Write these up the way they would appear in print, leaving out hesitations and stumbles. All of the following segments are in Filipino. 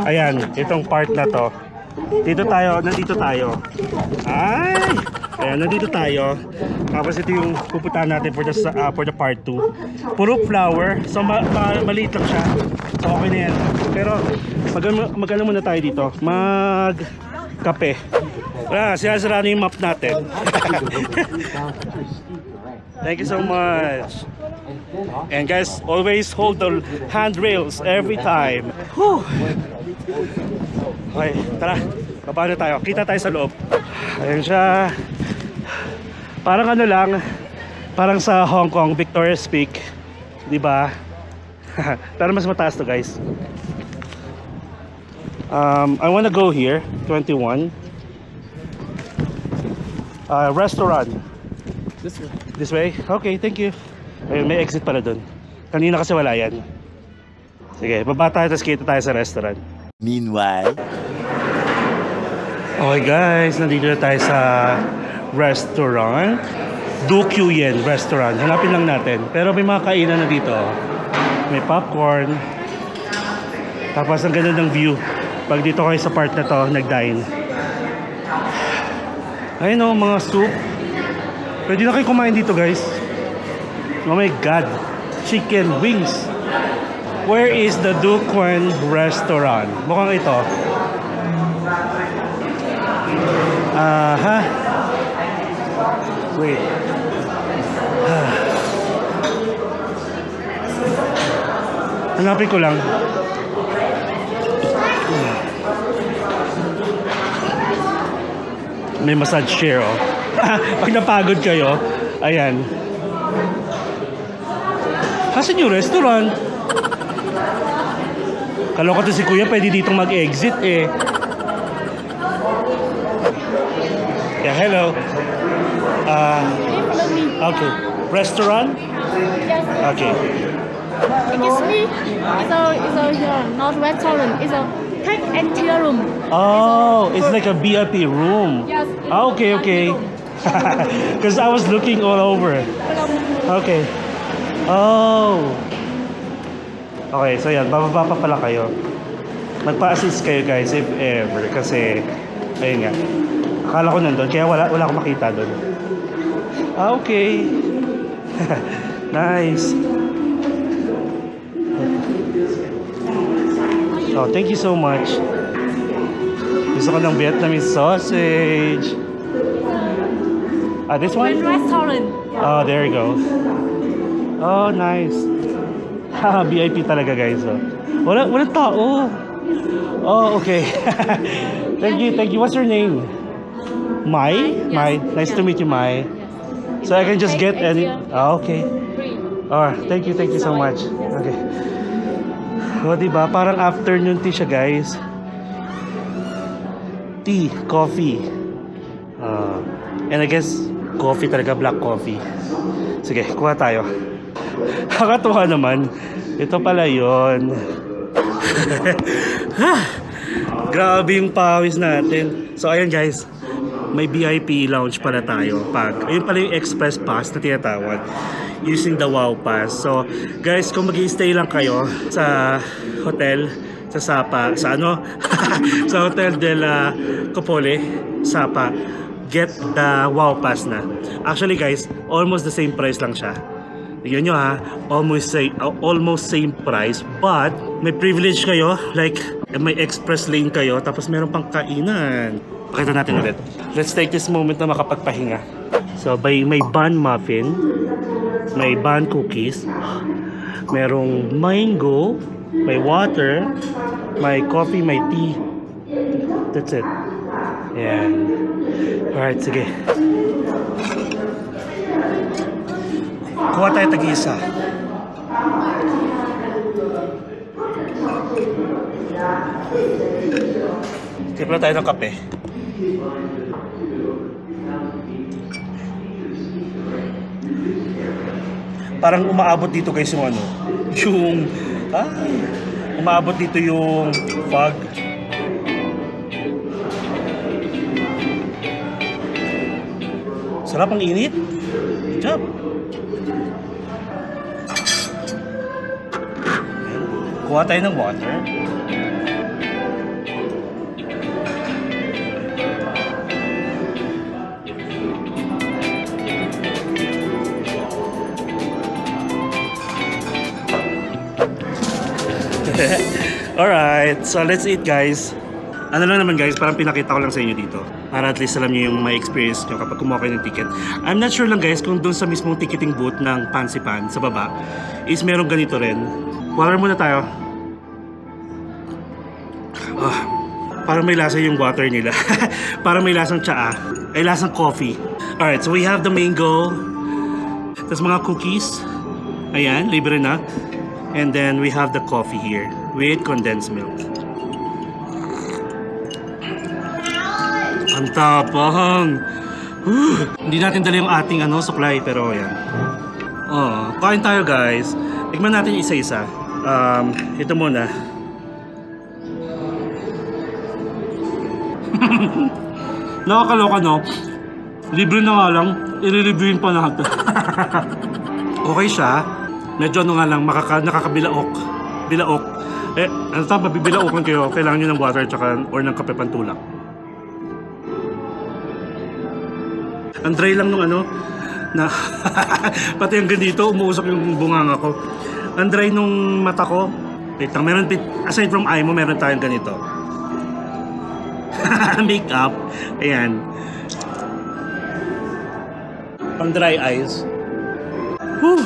Ayan, itong part na to. Nandito tayo. Ay! Ayan, nandito tayo. Tapos ito yung pupuntahan natin for the part 2. Puro flower. So maliit lang siya. So okay na yan. Pero mag-ano muna tayo dito. Mag-kape. Wala, sinasara na yung map natin. Thank you so much. And guys, always hold the handrails every time. Whew. Okay, tara. Baba na tayo. Kita tayo sa loob. Ayan siya. Parang ano lang. Parang sa Hong Kong, Victoria's Peak. Diba? Pero mas mataas to, guys. I wanna go here. 21. Restaurant. This way. This way? Okay, thank you. Ayun, may exit pala dun. Kanina kasi wala yan. Sige, baba tayo tapos kita tayo sa restaurant. Meanwhile, Okay guys, nandito na tayo sa restaurant. Do Yen restaurant. Hanapin lang natin. Pero may mga kainan na dito. May popcorn. Tapos ang ganda ng view. Pag dito kayo sa part na to, nag-dine. Ayun o, mga soup. Pwede na kayo kumain dito guys. Oh my god. Chicken wings. Where is the Do Kwon restaurant? Mukhang ito. Aha. Wait. Hanapin ko lang. May massage chair oh. Pag napagod kayo, ayan. Asan yung restaurant? Kaloka to si kuya, pwede ditong mag-exit eh. Yeah, hello. Okay. Restaurant? Yes. Okay. Excuse me. It's a not restaurant. It's a cake and tea room. Oh, it's like a VIP room. Yes. Ah, okay, okay. Because I was looking all over. Okay. Oh. Okay, so yan. Bababa pa pala kayo. Magpa-assist kayo guys if ever. Kasi, ayun nga. Akala ko nandun. Kaya wala akong makita doon. Ah, okay. Nice. Oh, thank you so much. Gusto ko ng Vietnamese sausage. This one? Restaurant. Oh, there you go. Oh, nice. Haha, VIP talaga guys. Oh. Walang tao. Oh, okay. Thank you. What's your name? Mai? Yes. Mai. Nice to meet you, Mai. So I can just get any... Oh, okay. Oh, thank you so much. Okay. O, diba? Parang afternoon tea siya, guys. Tea, coffee. And I guess, coffee talaga, black coffee. Sige, kuha tayo. Nakakatuwa naman. Ito pala yun. Grabe yung pawis natin. So, ayun guys. May VIP lounge pala tayo. Ayun pala yung express pass na tinatawag. Using the Wow Pass. So, guys, kung mag-i-stay lang kayo sa hotel, sa Sapa, sa ano? Sa Hotel del Copole, Sapa, get the Wow Pass na. Actually, guys, almost the same price lang siya. Tignan nyo ha, almost same price, but may privilege kayo, like may express lane kayo, tapos meron pang kainan. Pakita natin ulit. Let's take this moment na makapagpahinga. So, may bun muffin, may bun cookies, merong mango, may water, may coffee, may tea. That's it. Ayan. Alright, sige. Kuha tayo tag-isa. Tipla tayo ng kape. Parang umaabot dito guys yung ano, umaabot dito yung fog. Sarap ang init. Good job. Kuha tayo ng water. Alright, so let's eat guys. Ano lang naman guys, parang pinakita ko lang sa inyo dito. Para at least alam nyo yung may experience nyo kapag kumuha kayo ng ticket. I'm not sure lang guys kung doon sa mismong ticketing booth ng Pansipan sa baba is meron ganito rin. Water muna tayo. Parang may lasa yung water nila. Parang may lasang tsaa. Ay lasang coffee. Alright, so we have the mango. Tapos mga cookies. Ayan, libre na. And then we have the coffee here with condensed milk. Ang tapang. Hindi natin dala yung ating supply pero ayan. Kain tayo guys. Tignan natin isa-isa. Ito muna. Nakakaloka no? Libre na nga lang. I-reviewin pa natin. Okay siya. Medyo nga lang nakakabilaok. Bilaok. Ano tama, bibilaokan kayo. Kailangan nyo ng water or ng kape pantulak. Ang dry lang nung na pati hanggang dito umuusok yung bunganga ko. Ang dry nung mata ko. Wait lang, aside from eye mo, meron tayong ganito. Makeup. Ayan. Pang dry eyes. Whew.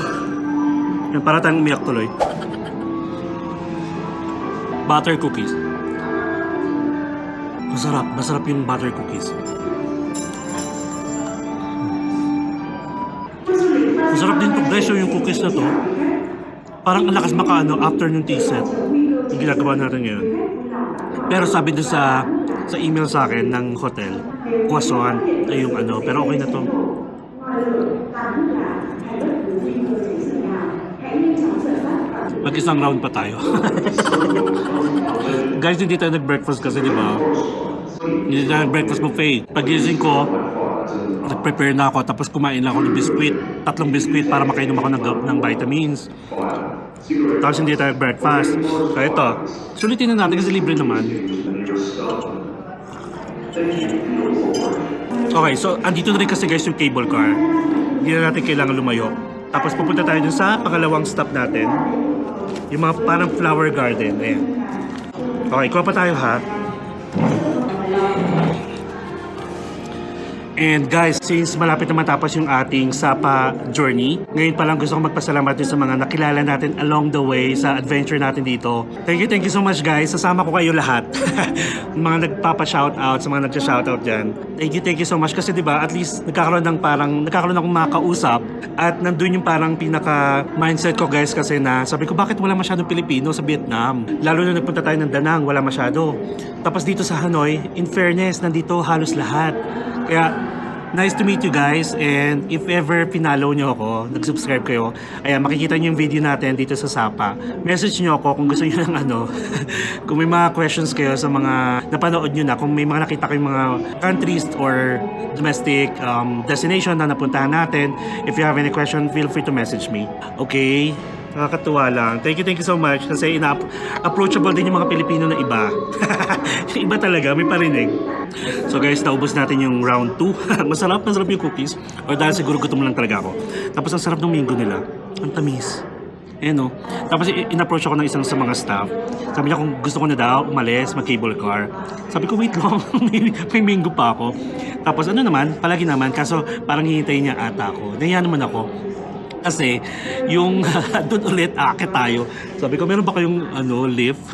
Yan, para tayong umiyak tuloy. Butter cookies. Masarap yung butter cookies. Masarap din to guys, yung cookies na to. Parang ang lakas afternoon tea set. Yung ginagawa natin ngayon. Pero sabi doon sa email sa akin ng hotel, croissant ay yung pero okay na to. Mag-isang round pa tayo. Guys, hindi tayo nag-breakfast kasi, di ba? Hindi tayo nag-breakfast buffet. Pag-gising ko, nag-prepare na ako, tapos kumain lang ako ng biskuit. 3 biskuit para makainom ako ng vitamins. Tapos hindi tayo breakfast. Kaya ito, sulitin na natin kasi libre naman. Okay, so andito na rin kasi guys yung cable car. Hindi na natin kailangan lumayo. Tapos pupunta tayo dun sa pangalawang stop natin. Yung mga parang flower garden. Ayan. Okay, kuha pa tayo ha. And guys, since malapit na matapos yung ating Sapa journey, ngayon pa lang gusto kong magpasalamat din sa mga nakilala natin along the way sa adventure natin dito. Thank you so much guys. Sasama ko kayo lahat. Mga nagpapa-shoutout, sa mga nagsa-shoutout dyan. Thank you so much kasi diba at least nagkakaroon akong makausap at nandun yung parang pinaka-mindset ko guys kasi na sabi ko bakit wala masyadong Pilipino sa Vietnam? Lalo na nagpunta tayo ng Da Nang, wala masyado. Tapos dito sa Hanoi, in fairness, nandito halos lahat. Kaya, nice to meet you guys and if ever pinalo nyo ako, nag-subscribe kayo, ayan, makikita nyo yung video natin dito sa Sapa. Message nyo ako kung gusto nyo ng kung may mga questions kayo sa mga napanood nyo na, kung may mga nakita kayong mga countries or domestic destination na napuntahan natin. If you have any question, feel free to message me. Okay? Nakakatuwa lang. Thank you so much kasi approachable din yung mga Pilipino na iba. Yung iba talaga, may parinig. So guys, naubos natin yung round 2. masarap yung cookies. O dahil siguro gutom lang talaga ako. Tapos ang sarap ng mango nila. Ang tamis. Ayan o. Tapos in-approach ako ng isang sa mga staff. Sabi niya kung gusto ko na daw umalis, mag-cable car. Sabi ko, wait lang. may mango pa ako. Tapos palagi naman. Kaso parang hihintayin niya ata ako. Nahiya naman ako. Kasi, yung doon ulit, akit tayo. Sabi ko, meron ba kayong lift?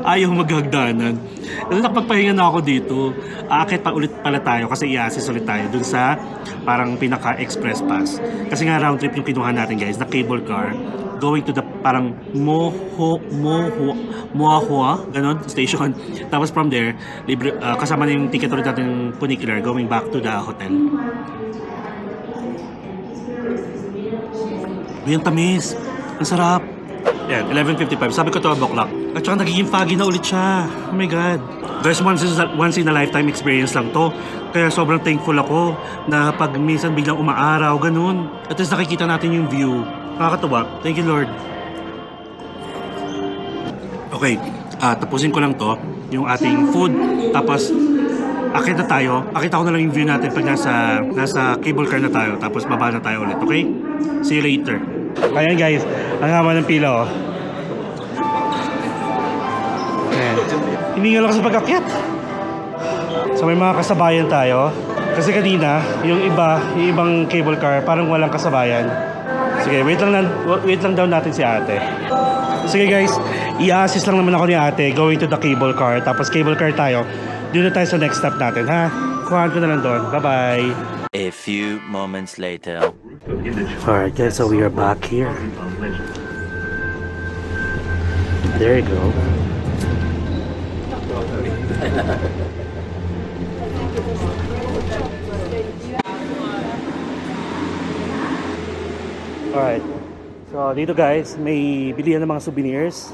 Ayaw maghagdanan. Kasi nakapagpahinga na ako dito. Akit pa ulit pala tayo kasi i-assist ulit tayo dun sa parang pinaka-express pass. Kasi nga round trip yung kinuha natin guys, na cable car. Going to the parang Moahua, ganon, station. Tapos from there, libre, kasama na yung ticket ulit natin funicular going back to the hotel. Yung tamis. Ang sarap. Yan, 11:55. Sabi ko 12 o'clock. At saka nagiging foggy na ulit siya. Oh my God. Guys, once in a lifetime experience lang to. Kaya sobrang thankful ako na pag minsan biglang umaaraw, ganun. At least nakikita natin yung view. Nakakatuwa. Thank you, Lord. Okay, tapusin ko lang to. Yung ating food. Tapos, akit na tayo. Pakita ko na lang yung view natin pag nasa cable car na tayo. Tapos baba na tayo ulit, okay? See you later. Ayan guys, ang haba ng pila oh. Hiningal ako sa pag-akyat. So may mga kasabayan tayo. Kasi kanina, yung ibang cable car, parang walang kasabayan. Sige, wait lang daw natin si ate. Sige guys, i-assist lang naman ako ni ate going to the cable car. Tapos cable car tayo. Dito tayo sa next stop natin, ha? Kuhaan ko na lang doon. Bye-bye. A few moments later. Alright guys, so we are back here. There you go. Alright. So dito guys, may bilihan ng mga souvenirs.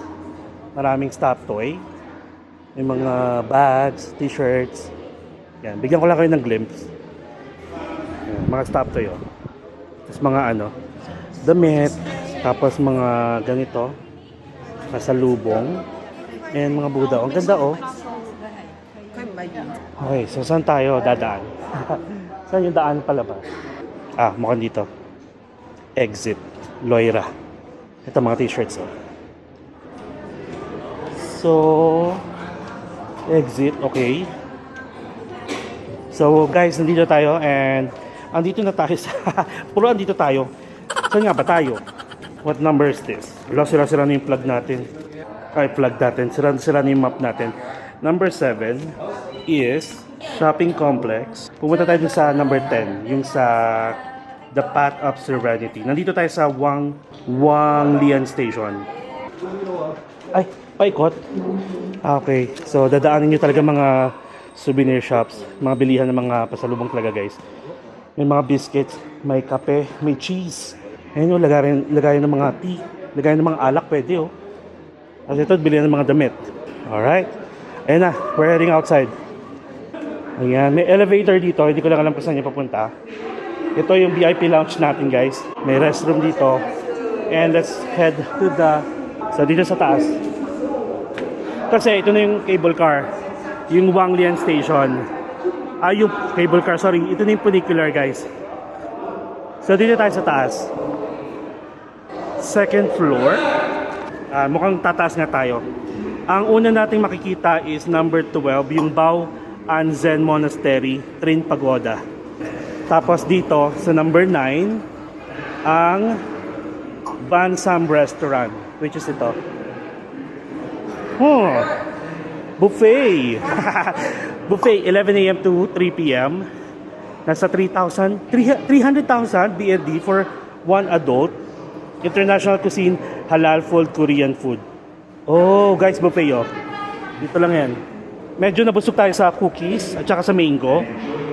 Maraming stop toy. May mga bags, t-shirts. Yan, bigyan ko lang kayo ng glimpse. Yan, mga stop toy oh. Tapos mga damit. Tapos mga ganito. Nasa lubong. And mga Buddha. Ang ganda oh. Okay, so saan tayo dadaan? Saan yung daan palabas? Mukhang dito. Exit. Loira. Ito mga t-shirts oh. So, exit. Okay. So guys, nandito tayo and andito na tayo sa puro andito tayo. Saan nga ba tayo? What number is this? Sira na yung plug natin. Plug natin. Sira na yung map natin. Number 7 is shopping complex. Pumunta tayo sa number 10, yung sa The Path of Serenity. Nandito tayo sa Wang Lian Station. Ay, paikot. Okay, so dadaanin nyo talaga mga souvenir shops, mga bilihan ng mga pasalubong talaga guys. May mga biscuits, may kape, may cheese. Ayun yung lagayan ng mga tea, lagayan ng mga alak pwede oh. At ito, bilihan ng mga damit. Alright. Ayun na, we're heading outside. Ayan, may elevator dito, hindi ko lang alam kung saan niya papunta. Ito yung VIP lounge natin guys. May restroom dito. And let's head to dito sa taas. Kasi ito na yung cable car. Yung Wanglian Station. Yung cable car, sorry. Ito na yung funicular guys. So dito tayo sa taas. Second floor. Mukhang tataas nga tayo. Ang una nating makikita is number 12. Yung Bao An Zen Monastery, Trin Pagoda. Tapos dito sa number 9 ang Bansam Restaurant, which is ito. Buffet. Buffet 11 a.m. to 3 p.m. Nasa 300,000 BND for one adult. International cuisine, halal food, Korean food. Oh, guys, buffet oh. Dito lang yan. Medyo nabusog tayo sa cookies at saka sa mango.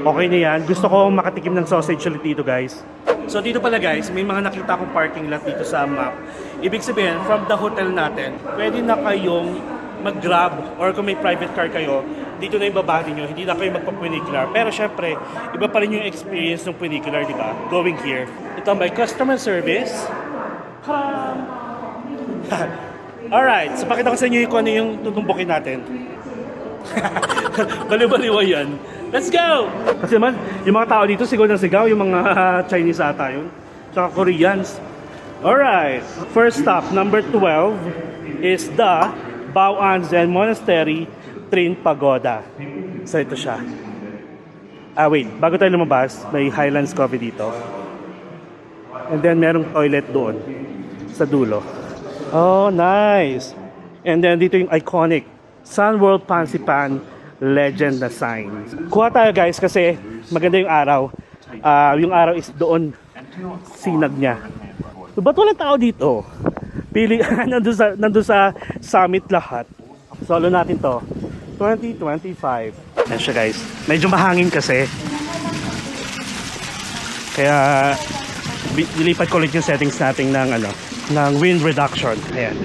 Okay na yan. Gusto ko makatikim ng sausage ulit dito guys. So dito pala guys, may mga nakita akong parking lot dito sa map. Ibig sabihin, from the hotel natin, pwede na kayong mag-grab or kung may private car kayo, dito na yung baba ninyo. Hindi na kayo magpa-funicular. Pero syempre, iba pa rin yung experience ng funicular, di ba? Going here. Ito may customer service. Alright, so pakita ko sa inyo kung ano yung tutumbukin natin. Baliw-baliwa yan. Let's go! Kasi naman, yung mga tao dito sigaw ng sigaw, yung mga Chinese ata yun. Tsaka Koreans. Alright, first stop, number 12 is the Bao An Zen Monastery, Trin Pagoda. So ito siya. Wait, bago tayo lumabas, may Highlands Coffee dito. And then merong toilet doon sa dulo. Oh, nice! And then dito yung iconic Sun World Pansipan Legend na sign. Kuha tayo guys kasi maganda yung araw. Yung araw is doon sinag niya. So, ba't walang tao dito? Pili, nandun sa summit lahat. Solo natin to. 2025. Yan siya guys. Medyo mahangin kasi. Kaya nilipat ko ulit yung settings natin ng wind reduction. Ayan.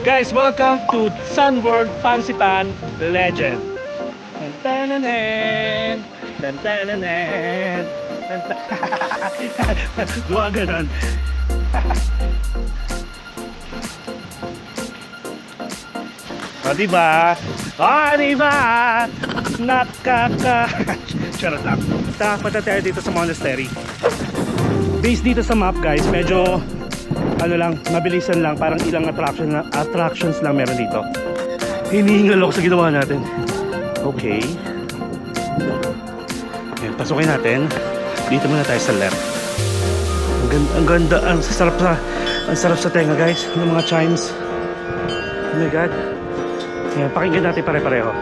Guys, welcome to Sun World Pansipan Legend. Tan-tan-tan, tan-tan-tan, tan-tan. Gawa ganun. Diba? Diba? Charot lang. Punta tayo dito sa monastery. Based dito sa map guys, medyo ano lang, mabilisan lang, parang ilang attractions lang meron dito. Hinihingal ako sa ginawa natin. Okay. Ayan, pasukin natin. Dito muna tayo sa left. Ang ganda, ang sarap sa tenga guys, ng mga chimes. Oh my god. Ayan, pakinggan natin pare-pareho.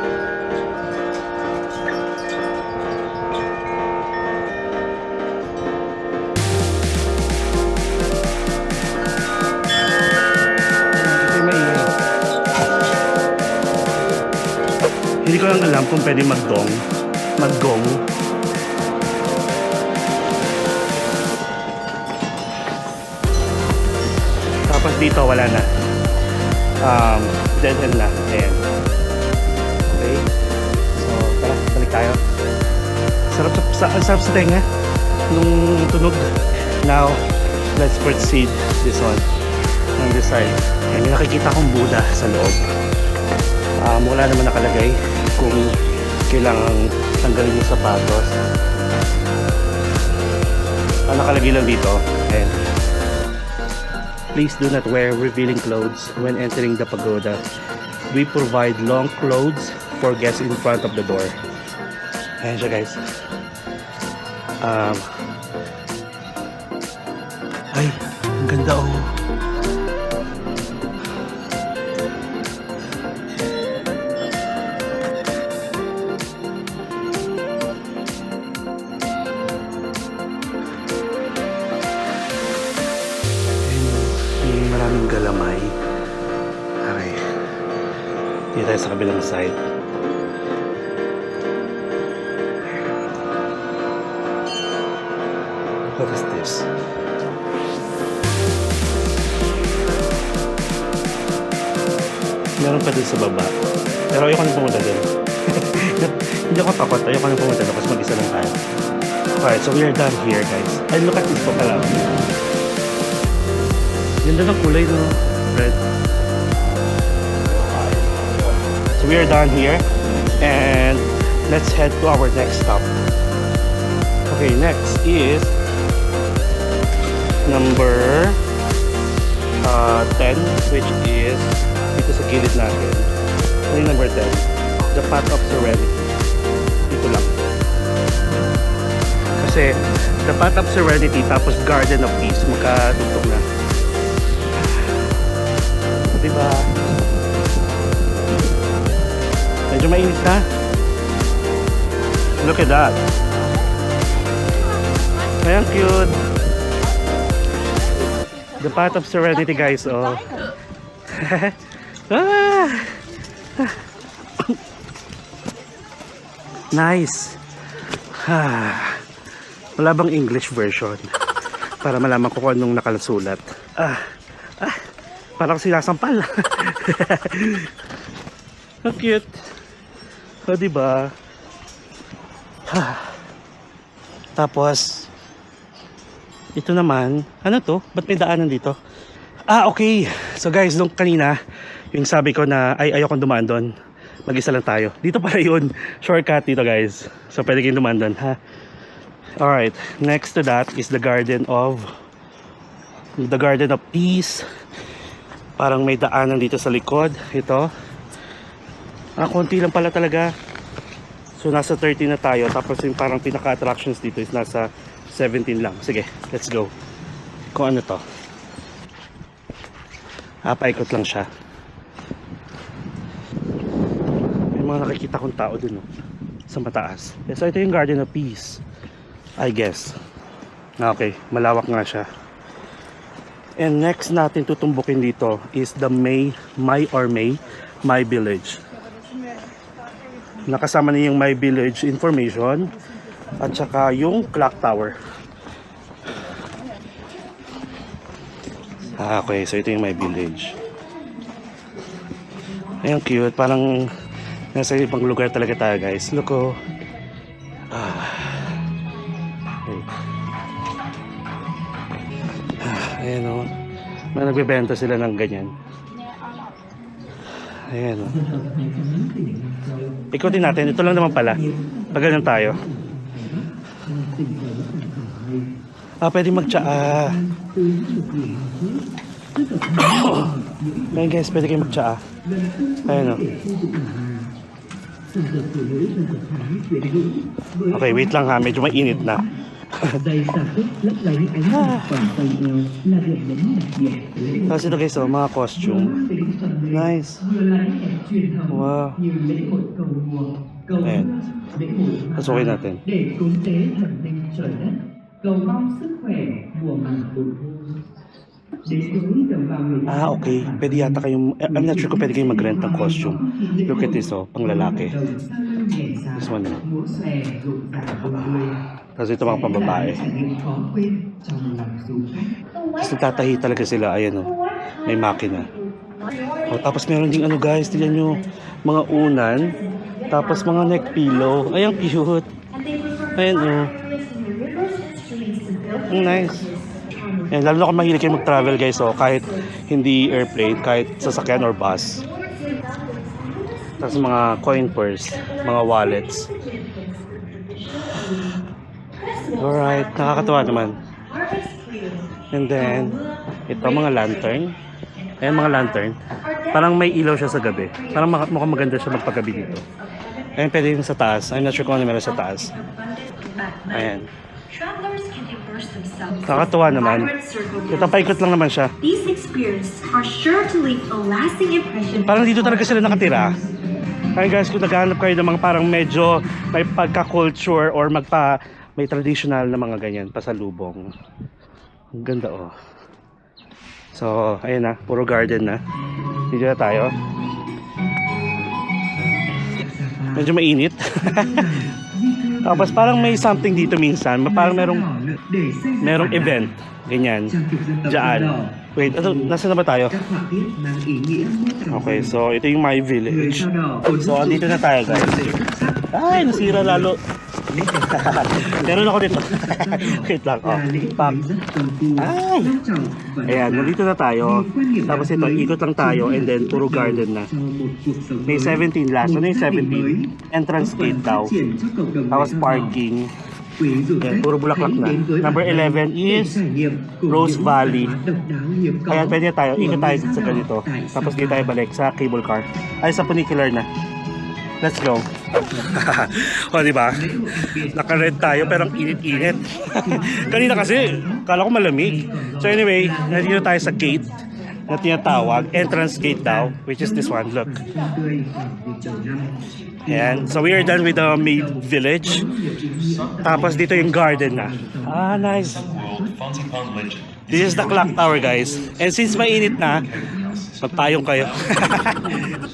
Hindi ko lang alam kung pwede maggong. Tapos dito wala na. Dead end na. Ayan. Okay. So, tara, balik tayo. Ang sarap sa tenga nung tunog. Now, let's proceed this one. On this side. Ayan, may nakikita kong Buddha sa loob. Wala naman nakalagay kung kailangan tanggalin yung sapatos. Nakalagay lang dito. Ayan. Please do not wear revealing clothes when entering the pagoda. We provide long clothes for guests in front of the door. Ayan siya guys. Ay, ang ganda oh. Maraming galamay. Okay. Dito tayo sa kabilang side. What is this? Meron pa din sa baba. Pero ayoko nang pumunta din. Hindi ako takot. Ayoko nang pumunta doon kasi mag-isa lang tayo. Alright, so we are done here guys. And look at this po pala. Ganda ng kulay no, red. So we are done here and let's head to our next stop. Okay, next is number 10, which is dito sa gilid natin. Ano yung number 10? The Path of Serenity. Dito lang. Kasi The Path of Serenity tapos Garden of Peace magkatugtog na. Diba? Medyo mainit na. Look at that. Ayan, cute. The Path of Serenity guys, oh. Nice. Wala bang English version? Para malaman ko kung anong nakalasulat. Parang sinasampal. Ang cute. O, diba? Tapos, ito naman, ano to? Ba't may daanan dito? Okay. So guys, nung kanina, yung sabi ko na, ayokong dumaan doon. Mag-isa lang tayo. Dito pala yun. Shortcut dito guys. So pwede kayong dumaan doon, ha? Alright. Next to that is the Garden of Peace. Parang may daanan dito sa likod. Ito. Konti lang pala talaga. So nasa 13 na tayo. Tapos yung parang pinaka-attractions dito is nasa 17 lang. Sige, let's go. Kung ano to. Paikot lang siya. May mga nakikita kong tao dun, no? Sa mataas. So ito yung Garden of Peace, I guess. Okay, malawak nga siya. And next natin tutumbukin dito is the My Village. Nakasama na yung My Village information at saka yung clock tower. Okay, so ito yung My Village. Ayan, cute. Parang nasa ibang lugar talaga tayo guys. Look oh. Ayan o. May nagbebenta sila ng ganyan. Ayan o. Ikutin natin. Ito lang naman pala. Pag ganyan tayo. Pwede magtsaa. Ayan guys, pwede kayo magtsaa. Ayan o. Okay, wait lang ha. Medyo mainit na. Tapos ito guys, mga costume. Nice. Wow. Ayan. Pasukin natin. Okay. Pwede yata kayong, I'm not sure kung pwede kayong mag-rent ng costume. Look at this, pang lalaki. This one. Tapos ito mga pambabae. Tapos nagtatahi talaga sila. Ayan may makina. Tapos meron ding guys, tignan nyo, mga unan. Tapos mga neck pillow. Ay, ang cute. Ayan ang nice. Yan, lalo na kung mahilig kayo mag-travel guys, kahit hindi airplane, kahit sasakyan or bus. Tapos mga coin purse, mga wallets. Alright, nakakatawa naman. And then, ito mga lantern. Ayan mga lantern. Parang may ilaw siya sa gabi. Parang mukhang maganda siya magpagabi dito. Ayan, pwede yung sa taas. I'm not sure kung ano meron sa taas. Ayan. Nakakatawa naman. Ito, paikot lang naman siya. These experiences are sure to leave a lasting impression. Parang dito talaga sila nakatira. Kaya guys, kung naghahanap kayo ng mga parang medyo may pagka-culture or may traditional na mga ganyan, pasalubong. Ang ganda So, ayun na, puro garden na. Dito na tayo. Medyo mainit. Tapos parang may something dito minsan. Parang merong event. Ganyan. Diyan. Wait, nasa na ba tayo? Okay, so ito yung My Village. So, andito na tayo guys. Ay, nasira lalo. Meron ako dito. Wait lang. Pak. Ay. Ayan, nandito na tayo. Tapos ito, ikot lang tayo. And then, puro garden na. May 17 last. Ano yung 17? Entrance gate daw. Tapos parking. Yan, puro bulaklak na. Number 11 is Rose Valley. Ayan, pwede tayo. Ikot tayo sa ganito. Tapos dito tayo balik sa cable car. Ay, sa funicular na. Let's go. Diba? Naka-red tayo pero ang init-init. Kanina kasi, kala ko malamig. So anyway, nandito tayo sa gate na tinatawag. Entrance gate daw, which is this one. Look. Ayan. So we are done with the main village. Tapos dito yung garden na. Nice. This is the clock tower guys. And since mainit na, magpayong kayo.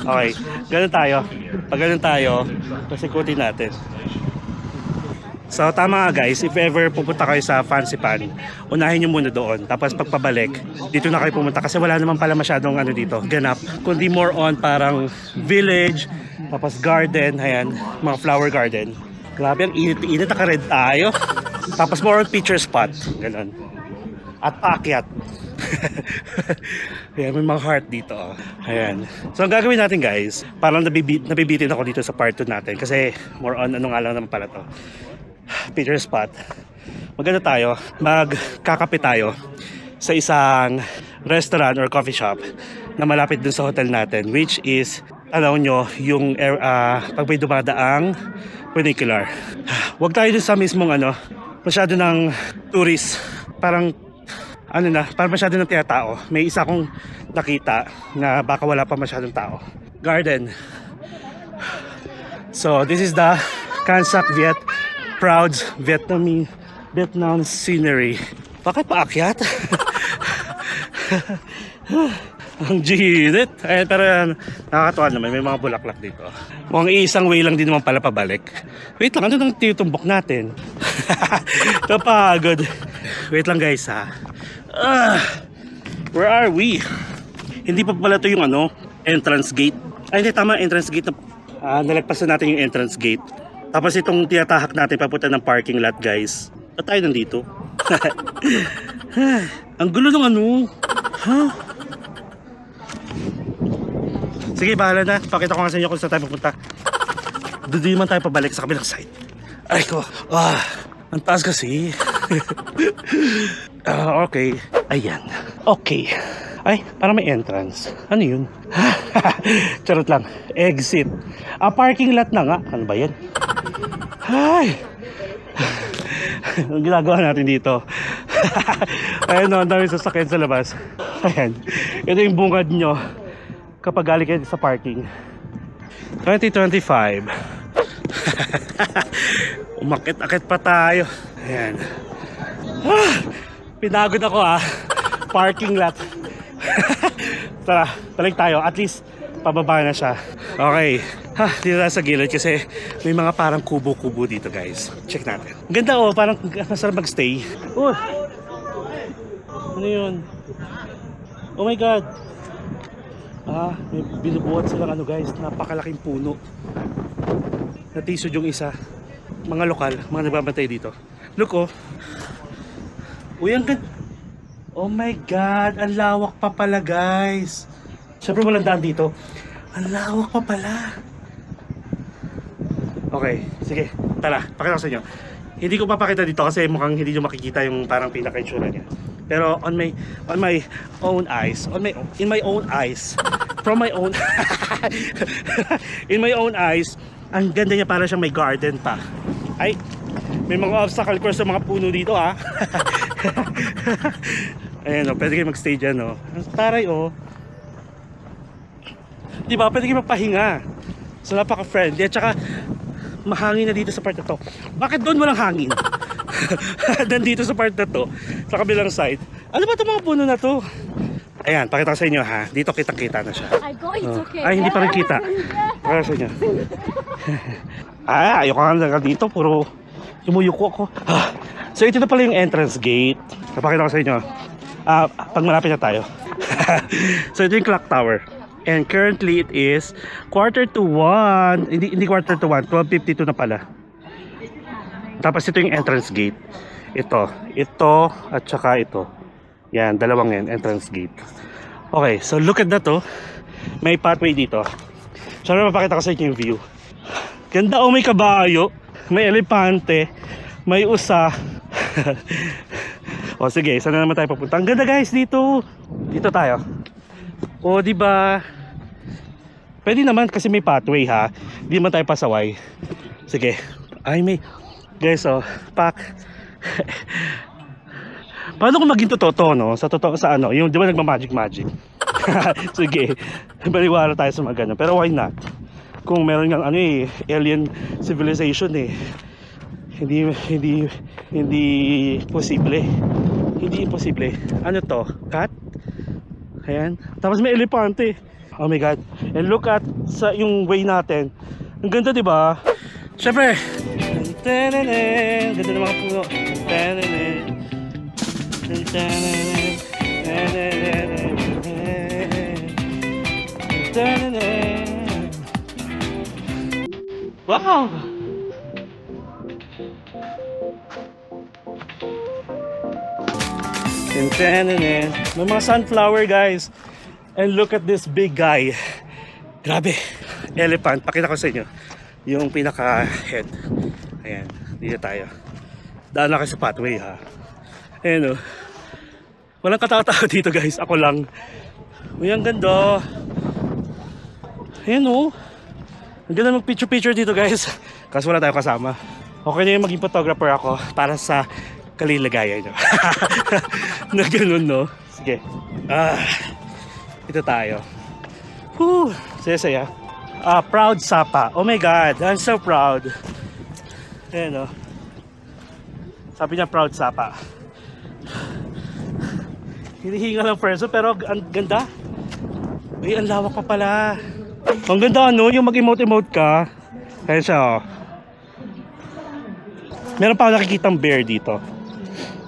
Okay, ganun tayo. Pag ganun tayo, pasikutin natin. So tama nga guys, if ever pupunta kayo sa Fancy Pan, unahin nyo muna doon. Tapos pagpabalik, dito na kayo pumunta. Kasi wala naman pala masyadong dito, ganap. Kundi more on parang village, tapos garden, ayan, mga flower garden. Grabe, ang init-init, naka-red tayo. Tapos more on picture spot, ganun. At paakyat. Ayan, may mga heart dito. Ayan. So ang gagawin natin guys, parang nabibitin ako dito sa part 2 natin. Kasi more on nga lang naman pala to. Picture spot. Maganda tayo, magkakape tayo sa isang restaurant or coffee shop na malapit dun sa hotel natin, which is, alam nyo, yung pag may dumadaang funicular. Huwag tayo dun sa mismong masyado ng tourist. Parang parang masyado ng tao. May isa akong nakita na baka wala pa masyadong tao. Garden. So, this is the Kansak Viet Proud Vietnam scenery. Bakit paakyat? Ang ginit. Pero nakakatawa naman. May mga bulaklak dito. Mukhang isang way lang din naman pala pabalik. Wait lang, ano nang titumbok natin? Napagod. Wait lang guys ha. Where are we? Hindi pa pala ito yung entrance gate. Ay hindi, tama, entrance gate na. Nalagpasan natin yung entrance gate. Tapos itong tinatahak natin papunta ng parking lot guys. Ba't tayo nandito? Ang gulo ng Sige, bahala na. Pakita ko nga sa inyo kung saan tayo pupunta. Doon naman tayo pabalik sa kabilang side. Ay ko. Ang taas kasi. Okay. Ayan. Okay. Ay, parang may entrance. Ano yun? Charot lang. Exit. Parking lot na nga. Ano ba yan? Ay! Ang ginagawa natin dito. Ayan o, ang dami sasakyan sa labas. Ayan. Ito yung bungad nyo kapag galing kayo sa parking. 2025. Umakit-akit pa tayo. Ayan. Pinagod ako parking lot. Tara, balik tayo. At least, pababa na siya. Okay. Dito tayo sa gilid kasi may mga parang kubo-kubo dito, guys. Check natin. Ang ganda parang masarap mag-stay. Ano yun? Oh my God. May binubuhat silang guys. Napakalaking puno. Natisod yung isa. Mga lokal, mga nagbabantay dito. Look ang ganda. Oh my God, ang lawak pa pala, guys. Siyempre walang daan dito. Ang lawak pa pala. Okay, sige. Tara, pakita ko sa inyo. Hindi ko papakita dito kasi mukhang hindi nyo makikita yung parang pinaka-itsura niya. Pero on my own eyes, in my own eyes, from my own in my own eyes, ang ganda niya, para siyang may garden pa. Ay, may mga obstacle course sa mga puno dito Ayan pwede kayo mag-stay dyan Ang taray diba, pwede kayo magpahinga. So napaka-friendly. At saka mahangin na dito sa part na to. Bakit doon walang hangin? Nandito sa part na to, sa kabilang side. Ano ba itong mga puno na to? Ayan, pakita ko sa inyo Dito kitang-kita na siya. It's okay. Ay, hindi pa rin kita. Pakita ko sa inyo. Ayoko nga dito. Puro yumuyuko ako. So ito na pala yung entrance gate. Napakita ko sa inyo. Pag malapit na tayo. So ito yung clock tower. And currently it is 1:45. Hindi 1:45, 12:52 na pala. Tapos ito yung entrance gate. Ito at saka ito. Yan, dalawang yan, entrance gate. Okay, so look at that May pathway dito. So mapakita ko sa inyo yung view. Ganda may kabayo, may elepante, may usa. Sige, saan na naman tayo papunta? Ang ganda, guys, dito. Dito tayo. Di ba? Pwede naman kasi may pathway Hindi man tayo pasaway. Sige. Ay, may guys, pack. Paano kung maging totoo Sa totoo sa yung di ba nagma-magic. Sige. Baliwala tayo sa mga ganun. Pero why not? Kung meron ng alien civilization hindi posible. Hindi imposible. Ano to? Cat? Ayan. Tapos may elepante. Oh my God. And look at yung way natin. Ang ganda, di ba? Syempre. Ganda ng mga puno. Wow! May mga sunflower, guys. And look at this big guy. Grabe. Elephant. Pakita ko sa inyo yung pinaka head. Ayan. Dito tayo. Daan na kayo sa pathway Ayan Walang katao-tao dito, guys. Ako lang. Uy, ang ganda. Ayan ang ganda mag-picture dito, guys. Kasi wala tayo kasama. Okay na yung maging photographer ako para sa kalilagayan nyo. Na ganun, Sige. Ito tayo. Saya-saya. Proud Sapa. Oh my God, I'm so proud. Ayan Sabi niya proud Sapa. Hinihinga lang person pero ang ganda. Uy, ang lawak pa pala. Ang ganda yung mag-emote-emote ka. Ayan siya Meron pa ako nakikitang bear dito.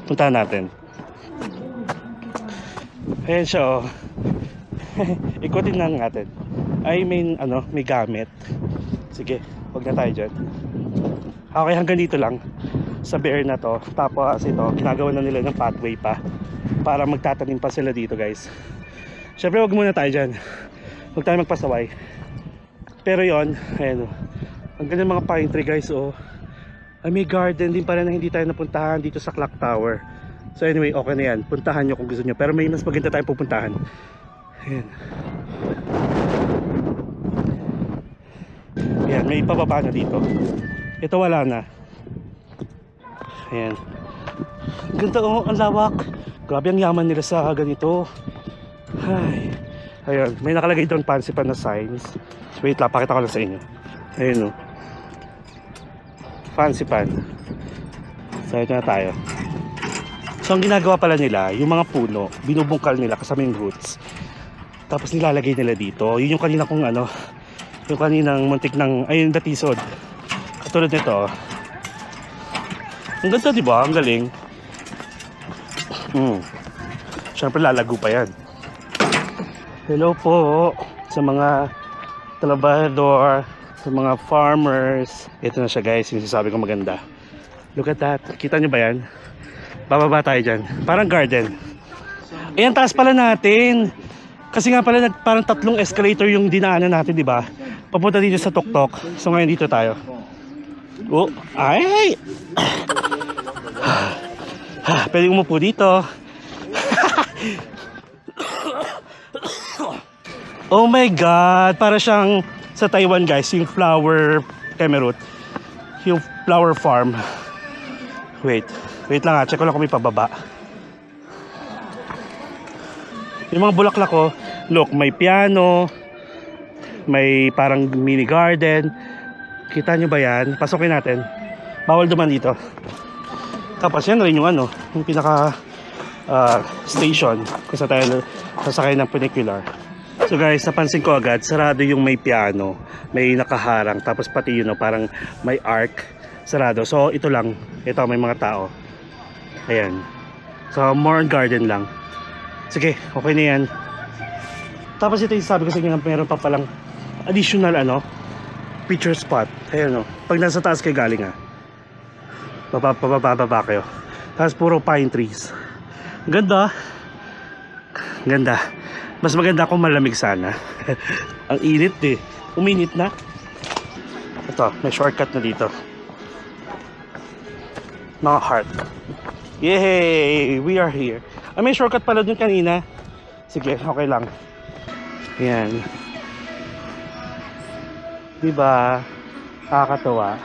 Puntahan natin. Ayan siya Ikutin lang natin. Ay, may gamit. Sige, huwag na tayo dyan. Okay, hanggang dito lang sa bear na to. Tapos ito, ginagawa na nila ng pathway pa para magtatanim pa sila dito, guys. Syempre, huwag muna tayo dyan. Huwag tayo magpasaway. Pero yon, ayan ang ganda mga pine tree, guys. Ay, may garden din pala na hindi tayo napuntahan dito sa Clock Tower. So anyway, okay na yan. Puntahan nyo kung gusto nyo. Pero may mas maganda tayong pupuntahan. Ayan. Ayan, may pababa na dito. Ito wala na. Ayan. Ang ganda, oh, ang lawak. Grabe ang yaman nila sa ganito. Ay. Ayan, may nakalagay doon Pansipan na signs. Wait lang, pakita ko lang sa inyo. Ayan, oh. Pansipan. So ito na tayo. So ang ginagawa pala nila, yung mga puno, binubungkal nila kasama yung roots. Tapos nilalagay nila dito. Yun yung kanina kong ano, yung kaninang muntik ng, ayun, batisod. Katulad nito. Ang ganda, di ba? Ang galing. Siyempre lalago pa yan. Hello po sa mga trabahador, sa mga farmers. Ito na siya guys, yung sinasabi ko maganda. Look at that. Kita nyo ba yan? Bababa tayo dyan. Parang garden. Ayan, taas pala natin. Kasi nga pala, parang 3 escalator yung dinaanan natin, di ba? Papunta dito sa tuktok. So ngayon dito tayo. Oh, ay! Pwede umupo dito. Oh my God! Para siyang sa Taiwan guys, yung flower emerald. Yung flower farm. Wait lang ha, check ko lang kung may pababa. Yung mga bulaklak ko, look, may piano, may parang mini garden. Kita nyo ba yan? Pasokin natin. Bawal duman dito. Tapos yan rin yung ano, yung pinaka station kung saan tayo sasakay ng funicular. So guys, napansin ko agad, sarado yung may piano, may nakaharang, tapos pati yun, parang may arc, sarado. So ito lang, ito may mga tao. Ayan. So more on garden lang. Sige, okay na yan. Tapos ito yung sabi ko sa inyo, meron pa palang additional ano, picture spot. Ayan o, pag nasa taas kayo galing ha, bababa kayo. Tapos puro pine trees. Ganda. Ganda. Mas maganda kung malamig sana. Ang init eh. Uminit na. Ito, may shortcut na dito. Mga heart. Yay! We are here. Ah, may shortcut pala dun kanina. Sige, okay lang. Yan. Diba? Nakakatawa.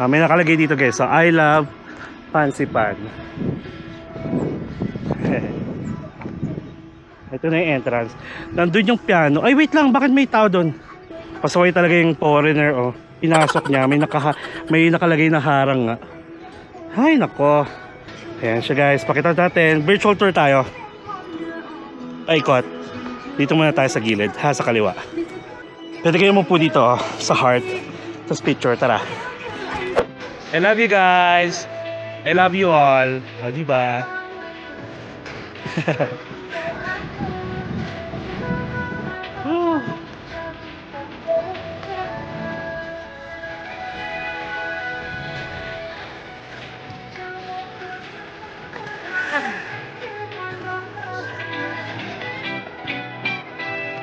Ah, may nakalagay dito guys. So, I love Pansipan. Ito na yung entrance. Nandun yung piano. Ay, wait lang. Bakit may tao doon? Pasaway talaga yung foreigner, oh. Pinasok niya. May nakalagay na harang nga. Ay, nako. Ayan siya, guys. Pakita natin. Virtual tour tayo. Paikot. Dito muna tayo sa gilid. Ha, sa kaliwa. Pwede kayo mo po dito, oh, sa heart. Tapos picture. Tara. I love you, guys. I love you all. O, diba?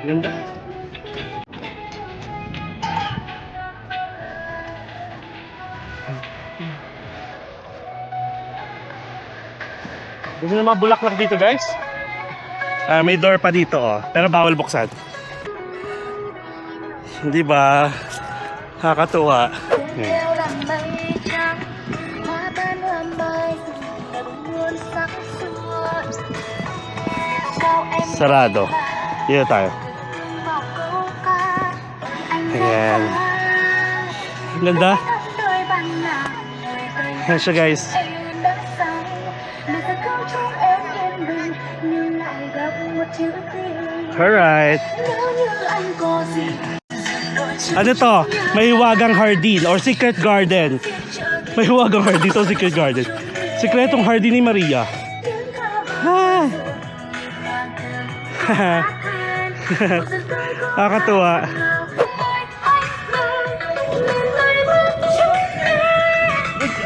Ganda. Gusto na mga bulaklak dito guys. May door pa dito oh, pero bawal buksan. Hindi ba? Nakakatuwa. Sarado. Dito tayo. Ayan. Ang ganda. Ayan siya guys. Alright. Ano to? May Hiwagang Hardin or Secret Garden. May Hiwagang Hardin to, Secret Garden. Sikretong Hardin ni Maria. Ah. Nakakatuwa.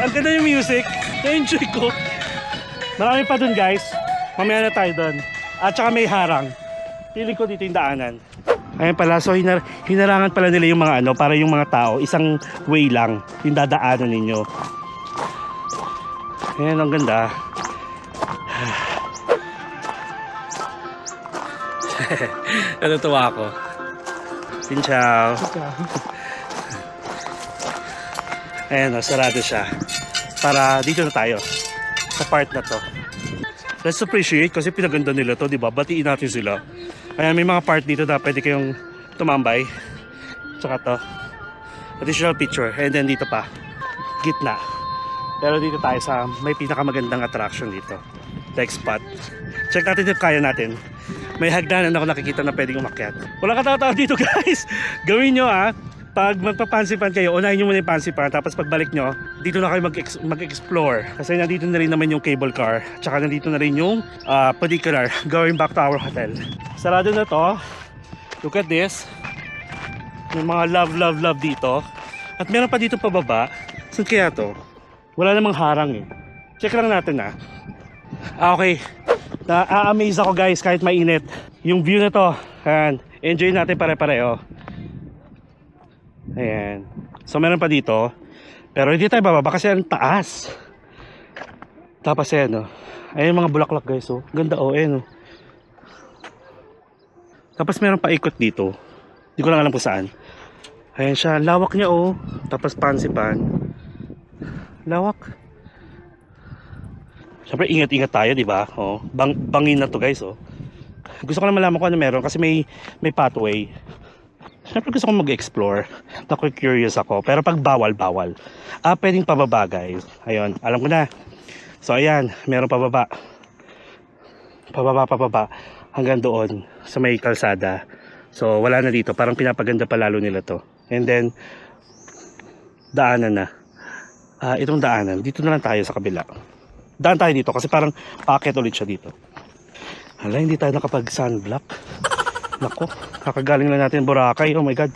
Ang ganda yung music. Na-enjoy ko. Marami pa dun guys. Mamaya na tayo dun. At saka may harang. Piling ko dito yung daanan. Ayan pala, so hinarangan pala nila yung mga ano, para yung mga tao, isang way lang, yung dadaanan ninyo. Ayan, ang ganda. Natutuwa ako. Xin chào. Ayan, sarado siya. Para dito na tayo. Sa part na to. Let's appreciate kasi pinaganda nila to, di ba? Batiin natin sila. Ayan, may mga part dito na pwede kayong tumambay. Tsaka to. Additional picture. And then dito pa. Gitna. Pero dito tayo sa may pinakamagandang attraction dito. Like spot. Check natin if kaya natin. May hagdanan ako nakikita na pwedeng umakyat. Wala katao-tao dito guys. Gawin nyo pag magpapansipan kayo, unahin nyo muna yung pansipan. Tapos pagbalik nyo, dito na kayo mag-explore. Kasi nandito na rin naman yung cable car. Tsaka nandito na rin yung particular going back to our hotel. Sarado na to. Look at this. May mga love dito. At meron pa dito pababa. Saan kaya to? Wala namang harang eh. Check lang natin okay. Na-amaze ako guys kahit mainit. Yung view na to. Ayan. Enjoy natin pare-pareho. Ayan. So meron pa dito. Pero hindi tayo bababa kasi ang taas. Tapos ayan Ayan mga bulaklak guys Ganda ayan Tapos meron pa ikot dito. Hindi ko lang alam kung saan. Ayan siya. Lawak niya Tapos pansipan. Lawak. Siyempre ingat-ingat tayo, di ba? Bangin na to guys Gusto ko na malaman kung ano meron kasi may pathway. Siyempre gusto ko mag-explore. Curious ako. Pero pag bawal. Pwedeng pababa guys. Ayun, alam ko na. So ayan, meron pababa. Pababa. Hanggang doon sa may kalsada. So wala na dito. Parang pinapaganda pa lalo nila to. And then, daanan na. Itong daanan. Dito na lang tayo sa kabila. Daan tayo dito kasi parang packet ulit siya dito. Hala, hindi tayo nakapag sunblock. Nako, kakagaling lang natin Boracay. Oh my god.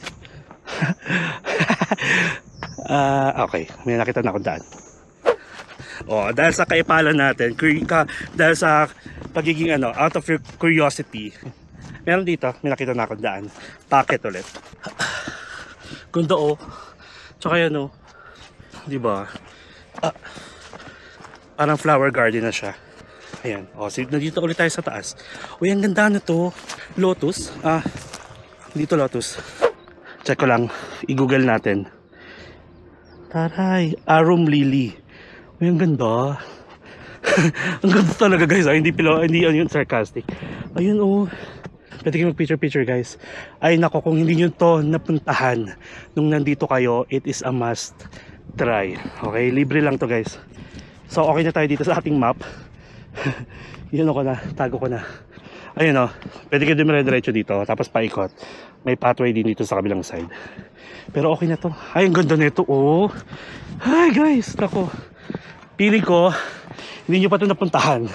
Okay, may nakita na akong daan. Dahil sa kaipalan natin, dahil sa pagiging out of your curiosity, meron dito, may nakita na akong daan. Packet ulit. Ganda Tsaka yan di ba? Parang flower garden na siya. Ayan. Nandito ulit tayo sa taas. Ang ganda na to. Lotus. Dito lotus. Check ko lang. I-google natin. Taray. Arum lily. Ang ganda. Ang ganda talaga guys. Hindi yun sarcastic. Ayun Pwede kayo mag-picture guys. Ay nako, kung hindi nyo to napuntahan nung nandito kayo, it is a must try. Okay? Libre lang to guys. So okay na tayo dito sa ating map. Yun tago ko na. Ayun pwede kayo dumire-diretso dito. Tapos paikot. May pathway din dito sa kabilang side. Pero okay na to. Ay, ang ganda nito Hi guys, nako. Piling ko hindi nyo pa ito napuntahan.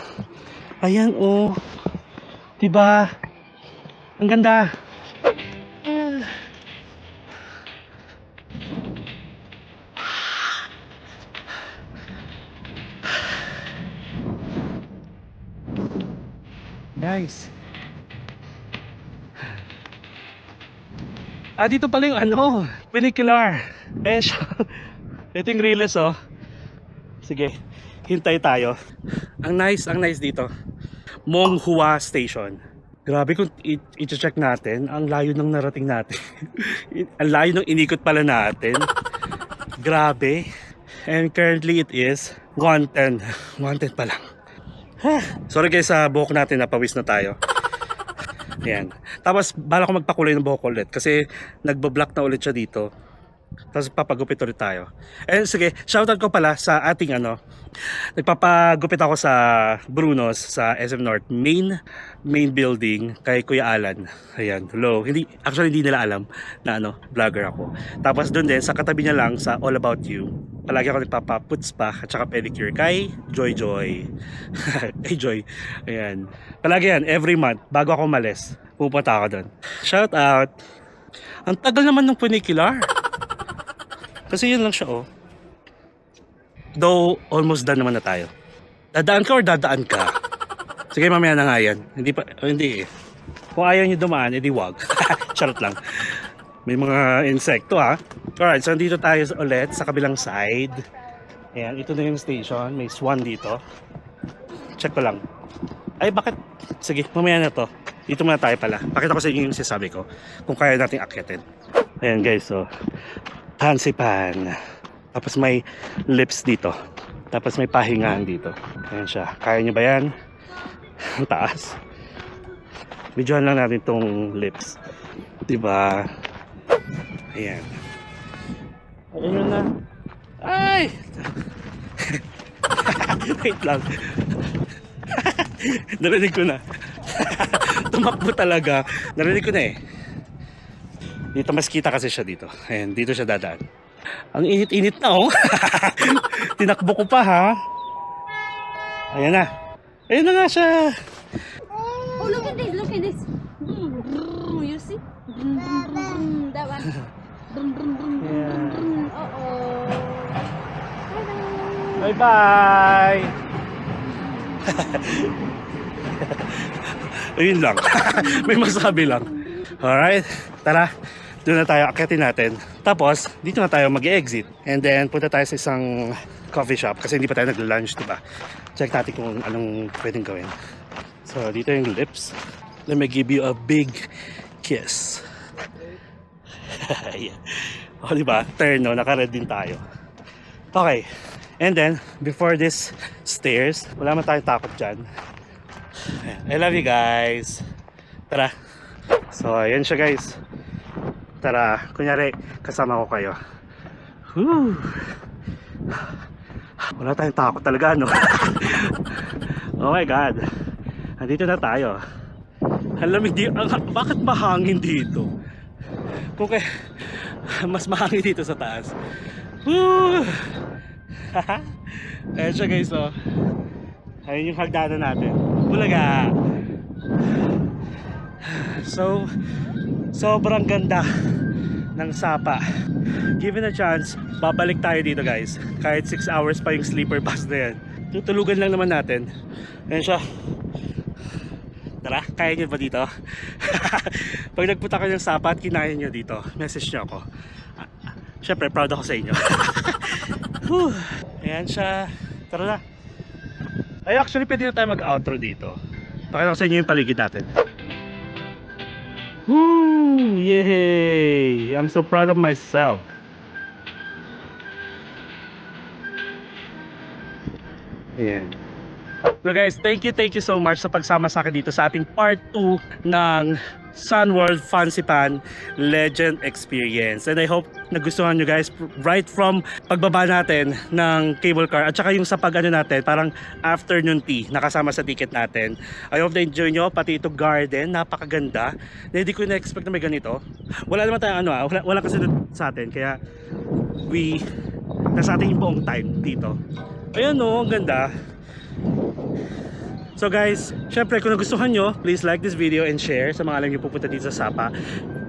Ayan diba? Ang ganda. Guys. Dito pala yung funicular. Ito yung Riles Sige, hintay tayo. Ang nice dito. Monghua Station. Grabe kung i-check natin, ang layo ng narating natin. Ang layo ng inikot pala natin. Grabe. And currently it is 1:10. 1:10 pa lang. Sorry guys sa buhok natin, napawis na tayo. Ayan. Tapos bala ko magpakulay ng buhok ulit kasi nagbo-block na ulit siya dito. Tapos papagupit ulit tayo. And sige, shoutout ko pala sa ating nagpapagupit ako sa Bruno's sa SM North main building kay Kuya Alan. Ayan, hello. Hindi nila alam na vlogger ako. Tapos doon din sa katabi niya lang sa All About You. Palagi ako nagpapa-foot spa at saka pedicure kay Joy. Kay Joy. Ayan. Palagi yan, every month bago ako umalis, pupunta ako doon. Shout out. Ang tagal naman ng funicular. Kasi yun lang siya Though almost done naman na tayo. Dadaan ka or dadaan ka? Sige, mamaya na nga yan. Hindi Kung ayaw nyo dumaan, edi wag. Charot lang. May mga insekto ha. Alright, so dito tayo ulit sa kabilang side. Ayan, ito na yung station. May swan dito. Check ko lang. Ay, bakit? Sige, mamaya na to. Dito muna tayo pala. Pakita ko sa inyo yung sinasabi ko. Kung kaya nating akyatin. Ayan guys, so. Pansipan. Tapos may lips dito. Tapos may pahingahan dito. Ayan siya. Kaya nyo ba yan? Ang taas. Videohan lang natin tong lips. Diba? Ayan. Ayun na. Ay! Wait lang. Narinig ko na. Tumakbo talaga. Narinig ko na eh. Dito mas kita kasi siya dito. Ayan, dito siya dadaan. Ang init-init na oh. Tinakbo ko pa ha. Ayan na. Ayan na nga siya. Oh, look at this, look at this. You see? That one. Uh-oh. Bye-bye. Ayun lang. May masabi lang. Alright, tara. Doon na tayo, akyatin natin. Tapos, dito na tayo mag-exit. And then, punta tayo sa isang coffee shop kasi hindi pa tayo nag-lunch, diba? Check natin kung anong pwedeng gawin. So, dito yung lips. Let me give you a big kiss. Yeah. O, diba? Turn, no? Naka-red din tayo. Okay. And then, before this stairs, wala man tayong takot dyan. I love you guys. Tara. So, ayan siya guys. Tara, kunyari, kasama ko kayo. Whew. Wala tayong takot talaga, no? Oh my God. Andito na tayo. Alam, bakit mahangin dito? Kung kaya, mas mahangin dito sa taas. Whew. Ayan siya guys, oh. Ayun yung hagdanan natin. Bulaga! So, sobrang ganda ng Sapa. Given a chance, babalik tayo dito guys. Kahit 6 hours pa yung sleeper bus na yan. Tutulugan lang naman natin. Ayan siya. Tara, kaya nyo ba dito? Pag nagpunta kayo ng Sapa at kinain nyo dito, message nyo ako. Siyempre, proud ako sa inyo. Ayan siya. Tara na. Ay, actually, pwede na tayo mag-outro dito. Pakita ko sa inyo yung paligid natin. Woo! Yay! I'm so proud of myself. Ayan. So guys, thank you so much sa pagsama sa akin dito sa ating part 2 ng Sun World Fansipan Legend Experience. And I hope nagustuhan nyo guys right from pagbaba natin ng cable car at saka yung sa pag-ano natin, parang afternoon tea nakasama sa ticket natin. I hope na-enjoy nyo, pati ito garden, napakaganda. Na hindi ko na-expect na may ganito. Wala naman tayong ano wala kasi sa atin, kaya nasa ating buong time dito. Ayan no, ang ganda. So guys, syempre kung nagustuhan nyo, please like this video and share sa mga alam nyo pupunta dito sa Sapa.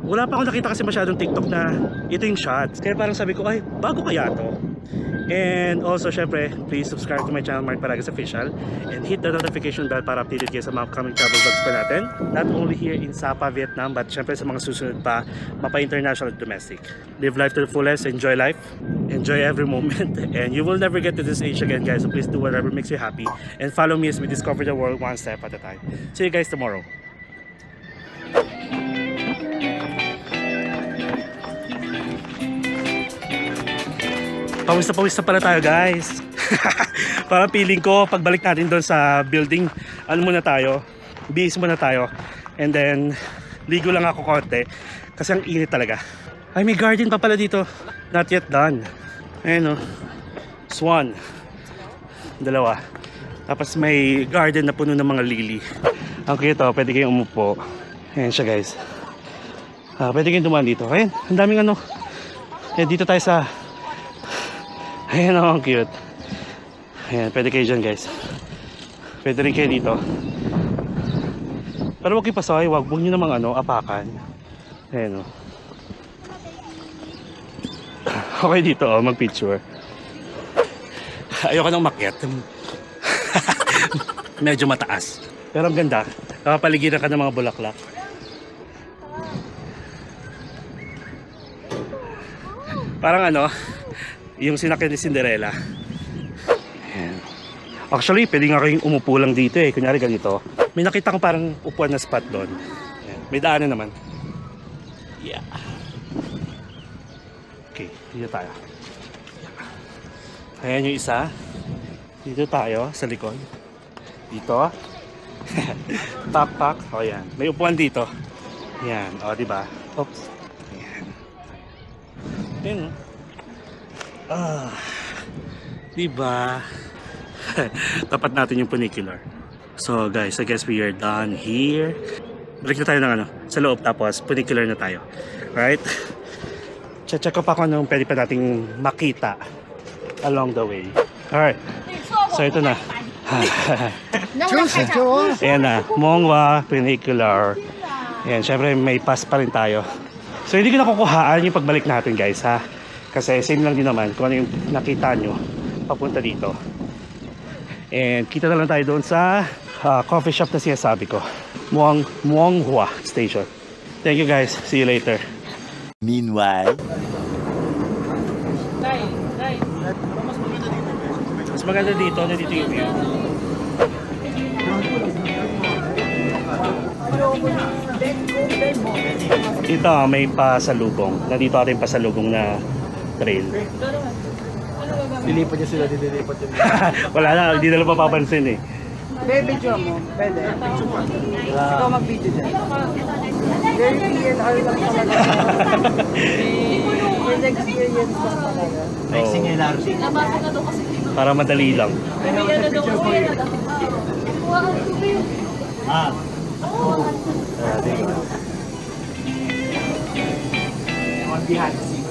Wala pa akong nakita kasi masyadong TikTok na ito yung shots. Kaya parang sabi ko, ay, bago kaya to? And also, syempre, please subscribe to my channel, Mark Paragas Official. And hit the notification bell para updated kayo sa mga upcoming travel vlogs pa natin. Not only here in Sapa, Vietnam, but syempre sa mga susunod pa, mapa-international at domestic. Live life to the fullest, enjoy life, enjoy every moment. And you will never get to this age again, guys. So please do whatever makes you happy. And follow me as we discover the world one step at a time. See you guys tomorrow. Pawis na pala tayo guys. Parang feeling ko pagbalik natin doon sa building, ano muna tayo, bihis muna tayo. And then ligo lang ako konti kasi ang init talaga. Ay, may garden pa pala dito. Not yet done. Ayan o, swan, dalawa. Tapos may garden na puno ng mga lily. Ang cute o, pwede kayong umupo. Ayan siya guys. Pwede kayong dumaan dito. Ayan, ang daming ano. Ayan, dito tayo sa, ayan o, ang cute. Ayan, pwede kayo dyan guys. Pwede rin kayo dito. Pero huwag kayo pasaway, huwag nyo namang apakan. Ayan o. Okay dito o, mag-picture. Ayoko nang makyat. Medyo mataas. Pero ang ganda. Nakapaligiran ka ng mga bulaklak. Parang ano, yung sinakyan ni Cinderella. Ayan. Actually, pwede nga kayong umupo lang dito eh. Kunyari ganito. May nakita ko parang upuan na spot doon. Ayan. May daanan naman. Yeah. Okay, dito tayo. Ayan yung isa. Dito tayo sa likod. Dito. Pak. O yan. May upuan dito. Yan. O, diba? Oops. Ayan. Ayan. Ah. Diba? Tapat natin yung funicular. So guys, I guess we are done here. Balik na tayo ng ano, sa loob tapos funicular na tayo. Right? Check ko pa kung anong pwede pa nating makita along the way. Alright. So ito na. Ayan na. Mongwa Funicular. Ayan, syempre may pass pa rin tayo. So hindi ko nakukuhaan yung pagbalik natin guys ha. Kasi same lang din naman kung ano yung nakita nyo papunta dito. And kita na lang tayo doon sa coffee shop na sinasabi ko. Muanghua Station. Thank you guys. See you later. Meanwhile, Mas maganda dito. Nandito yung view. Dito may pasalubong. Nandito ating pasalubong na trail. Dilipat niya sila, dilipat yun. Wala na, hindi na lang mapapansin eh. Video mo, pwede. Ikaw mag-video dyan. Very PNR lang talaga. May experience lang talaga. Oo. Para madali lang. Picture ko yun. On behind the scenes.